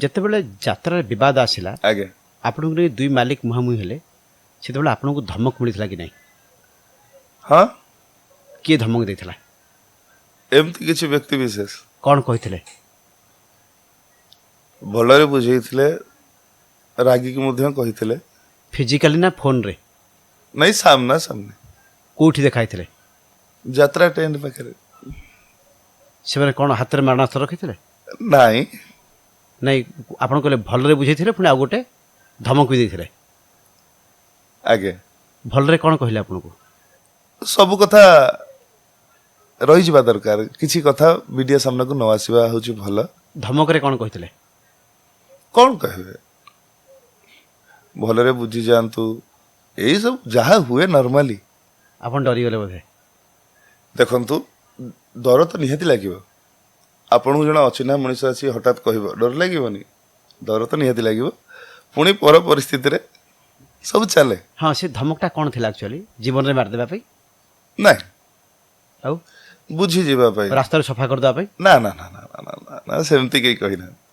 ଯେତେବେଳେ ଯାତ୍ରାରେ ବିବାଦ ଆସିଲା ଆଜ୍ଞା ଆପଣଙ୍କର ଏ ଦୁଇ ମାଲିକ ମୁହାଁମୁହିଁ ହେଲେ ସେତେବେଳେ ଆପଣଙ୍କୁ ଧମକ ମିଳିଥିଲା କି ନାହିଁ? ହଁ କିଏ ଧମକ ଦେଇଥିଲା? ଏମିତି କିଛି ବ୍ୟକ୍ତି ବିଶେଷ କ'ଣ କହିଥିଲେ? ଭଲରେ ବୁଝେଇଥିଲେ, ରାଗିକି ମଧ୍ୟ କହିଥିଲେ। ଫିଜିକାଲି ନା ଫୋନରେ? ନାଇଁ ସାମ୍ନା ସାମ୍ନି କେଉଁଠି ଦେଖାଇଥିଲେ? ଯାତ୍ରା ଟେଣ୍ଟ ପାଖରେ। ସେମାନେ କ'ଣ ହାତରେ ମାରଣାସ୍ତ୍ର ରଖିଥିଲେ? ନାଇଁ ନାଇଁ ଆପଣ କହିଲେ ଭଲରେ ବୁଝେଇଥିଲେ, ପୁଣି ଆଉ ଗୋଟେ ଧମକ ବି ଦେଇଥିଲେ। ଆଜ୍ଞା ଭଲରେ କ'ଣ କହିଲେ ଆପଣଙ୍କୁ? ସବୁ କଥା ରହିଯିବା ଦରକାର, କିଛି କଥା ମିଡିଆ ସାମ୍ନାକୁ ନ ଆସିବା ହଉଛି ଭଲ। ଧମକରେ କ'ଣ କହିଥିଲେ? କ'ଣ କହିବେ, ଭଲରେ ବୁଝି ଯାଆନ୍ତୁ, ଏଇ ସବୁ ଯାହା ହୁଏ ନର୍ମାଲି। ଆପଣ ଡରିଗଲେ ବୋଧେ? ଦେଖନ୍ତୁ, ଡର ତ ନିହାତି ଲାଗିବ। ଆପଣଙ୍କୁ ଜଣେ ଅଚିହ୍ନା ମଣିଷ ଆସି ହଠାତ୍ କହିବ, ଡର ଲାଗିବନି? ଡର ତ ନିହାତି ଲାଗିବ। ପୁଣି ପର ପରିସ୍ଥିତିରେ ସବୁ ଚାଲେ। ହଁ, ସେ ଧମକଟା କ'ଣ ଥିଲା ଆକ୍ଚୁଆଲି? ଜୀବନରେ ମାରିଦେବା ପାଇଁ? ନାଇଁ, ଆଉ ବୁଝିଯିବା ପାଇଁ, ରାସ୍ତାରେ ସଫା କରିଦେବା ପାଇଁ? ନା ନା ନା ନା ନା ନା ନା ସେମିତି କେହି କହିନାହାନ୍ତି।